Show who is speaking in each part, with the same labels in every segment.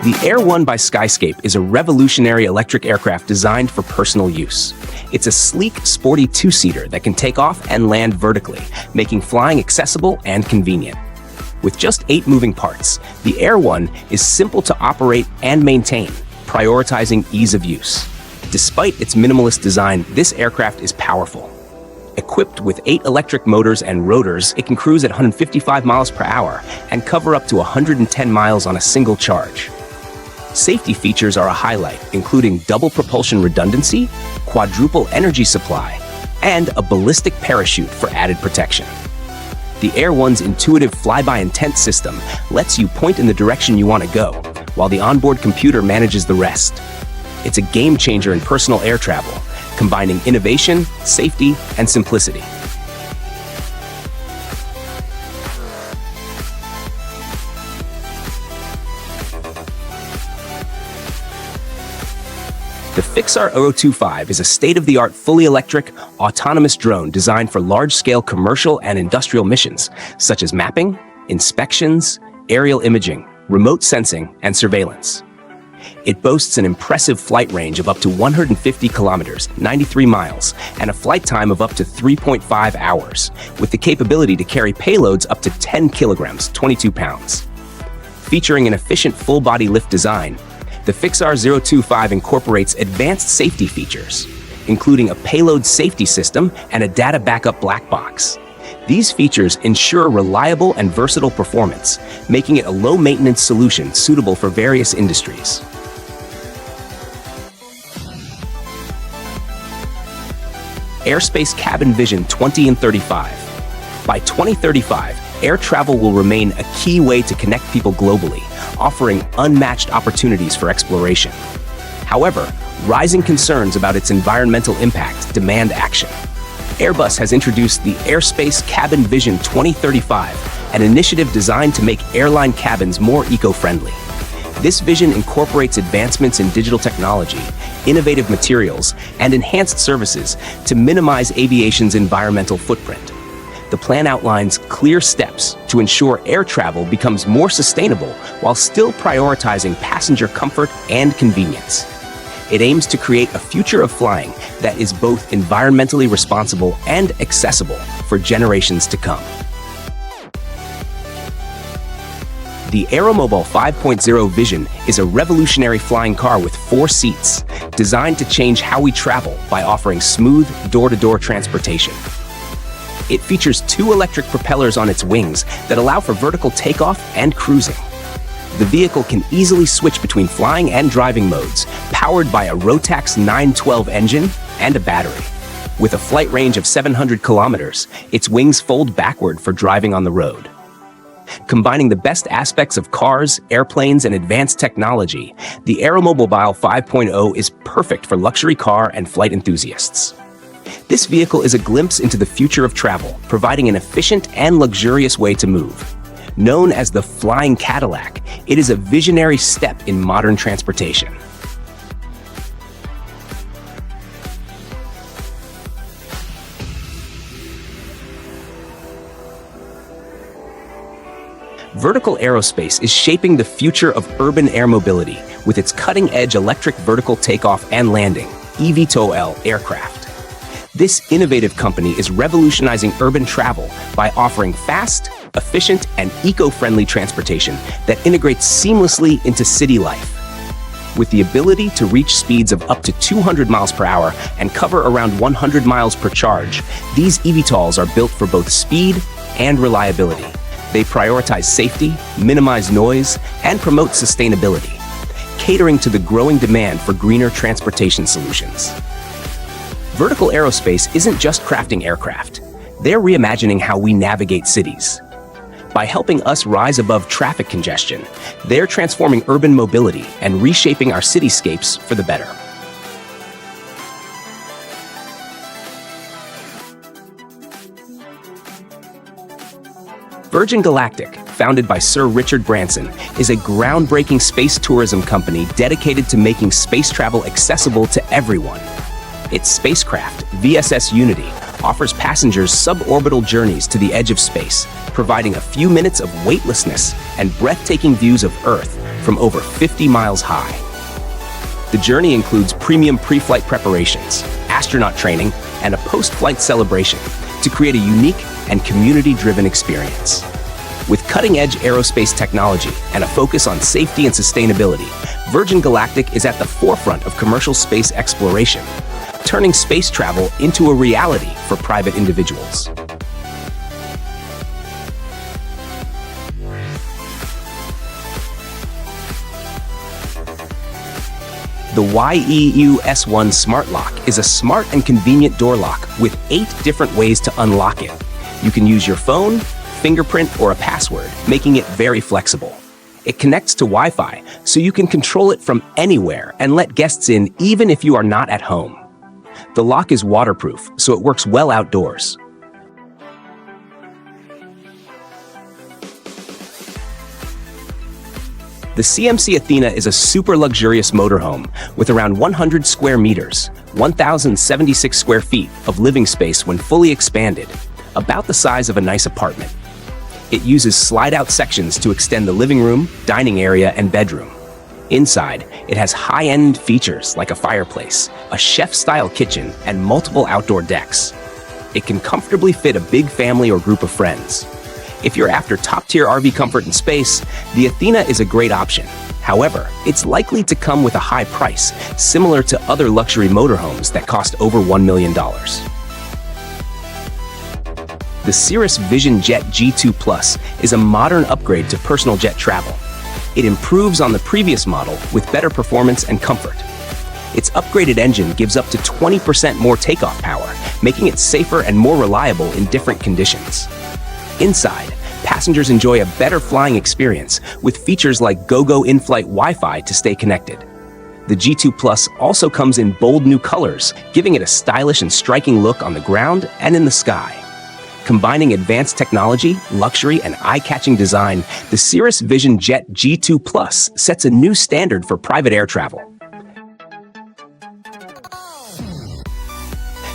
Speaker 1: The Air 1 by Skyscape is a revolutionary electric aircraft designed for personal use. It's a sleek, sporty two-seater that can take off and land vertically, making flying accessible and convenient. With just 8 moving parts, the Air 1 is simple to operate and maintain, prioritizing ease of use. Despite its minimalist design, this aircraft is powerful. Equipped with 8 electric motors and rotors, it can cruise at 155 miles per hour and cover up to 110 miles on a single charge. Safety features are a highlight, including double propulsion redundancy, quadruple energy supply, and a ballistic parachute for added protection. The Air 1's intuitive fly-by-intent system lets you point in the direction you want to go, while the onboard computer manages the rest. It's a game-changer in personal air travel, combining innovation, safety, and simplicity. The Fixar 025 is a state-of-the-art, fully electric, autonomous drone designed for large-scale commercial and industrial missions, such as mapping, inspections, aerial imaging, remote sensing, and surveillance. It boasts an impressive flight range of up to 150 kilometers, 93 miles, and a flight time of up to 3.5 hours, with the capability to carry payloads up to 10 kilograms, 22 pounds. Featuring an efficient full-body lift design, the Fixar 025 incorporates advanced safety features, including a payload safety system and a data backup black box. These features ensure reliable and versatile performance, making it a low-maintenance solution suitable for various industries. Airspace Cabin Vision 20 and 35. By 2035, air travel will remain a key way to connect people globally, offering unmatched opportunities for exploration. However, rising concerns about its environmental impact demand action. Airbus has introduced the Airspace Cabin Vision 2035, an initiative designed to make airline cabins more eco-friendly. This vision incorporates advancements in digital technology, innovative materials, and enhanced services to minimize aviation's environmental footprint. The plan outlines clear steps to ensure air travel becomes more sustainable while still prioritizing passenger comfort and convenience. It aims to create a future of flying that is both environmentally responsible and accessible for generations to come. The Aeromobile 5.0 Vision is a revolutionary flying car with 4 seats, designed to change how we travel by offering smooth, door-to-door transportation. It features 2 electric propellers on its wings that allow for vertical takeoff and cruising. The vehicle can easily switch between flying and driving modes, powered by a Rotax 912 engine and a battery. With a flight range of 700 kilometers, its wings fold backward for driving on the road. Combining the best aspects of cars, airplanes, and advanced technology, the Aeromobile 5.0 is perfect for luxury car and flight enthusiasts. This vehicle is a glimpse into the future of travel, providing an efficient and luxurious way to move. Known as the Flying Cadillac, it is a visionary step in modern transportation. Vertical Aerospace is shaping the future of urban air mobility with its cutting-edge electric vertical takeoff and landing, eVTOL aircraft. This innovative company is revolutionizing urban travel by offering fast, efficient, and eco-friendly transportation that integrates seamlessly into city life. With the ability to reach speeds of up to 200 miles per hour and cover around 100 miles per charge, these eVTOLs are built for both speed and reliability. They prioritize safety, minimize noise, and promote sustainability, catering to the growing demand for greener transportation solutions. Vertical Aerospace isn't just crafting aircraft. They're reimagining how we navigate cities. By helping us rise above traffic congestion, they're transforming urban mobility and reshaping our cityscapes for the better. Virgin Galactic, founded by Sir Richard Branson, is a groundbreaking space tourism company dedicated to making space travel accessible to everyone. Its spacecraft, VSS Unity, offers passengers suborbital journeys to the edge of space, providing a few minutes of weightlessness and breathtaking views of Earth from over 50 miles high. The journey includes premium pre-flight preparations, astronaut training, and a post-flight celebration to create a unique and community-driven experience. With cutting-edge aerospace technology and a focus on safety and sustainability, Virgin Galactic is at the forefront of commercial space exploration, turning space travel into a reality for private individuals. The YEU S1 Smart Lock is a smart and convenient door lock with 8 different ways to unlock it. You can use your phone, fingerprint, or a password, making it very flexible. It connects to Wi-Fi, so you can control it from anywhere and let guests in even if you are not at home. The lock is waterproof, so it works well outdoors. The CMC Athena is a super luxurious motorhome with around 100 square meters, 1,076 square feet of living space when fully expanded, about the size of a nice apartment. It uses slide-out sections to extend the living room, dining area, and bedroom. Inside, it has high-end features like a fireplace, a chef-style kitchen, and multiple outdoor decks. It can comfortably fit a big family or group of friends. If you're after top-tier RV comfort and space, the Athena is a great option. However, it's likely to come with a high price, similar to other luxury motorhomes that cost over $1 million. The Cirrus Vision Jet G2 Plus is a modern upgrade to personal jet travel. It improves on the previous model with better performance and comfort. Its upgraded engine gives up to 20% more takeoff power, making it safer and more reliable in different conditions. Inside, passengers enjoy a better flying experience with features like GoGo in-flight Wi-Fi to stay connected. The G2 Plus also comes in bold new colors, giving it a stylish and striking look on the ground and in the sky. Combining advanced technology, luxury, and eye-catching design, the Cirrus Vision Jet G2 Plus sets a new standard for private air travel.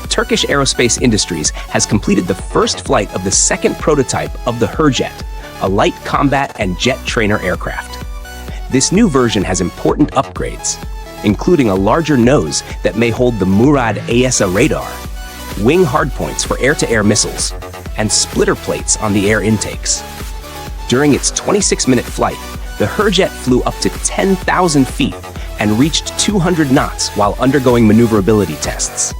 Speaker 1: Turkish Aerospace Industries has completed the first flight of the second prototype of the Hurjet, a light combat and jet trainer aircraft. This new version has important upgrades, including a larger nose that may hold the Murad AESA radar, wing hardpoints for air-to-air missiles, and splitter plates on the air intakes. During its 26-minute flight, the Hurjet flew up to 10,000 feet and reached 200 knots while undergoing maneuverability tests.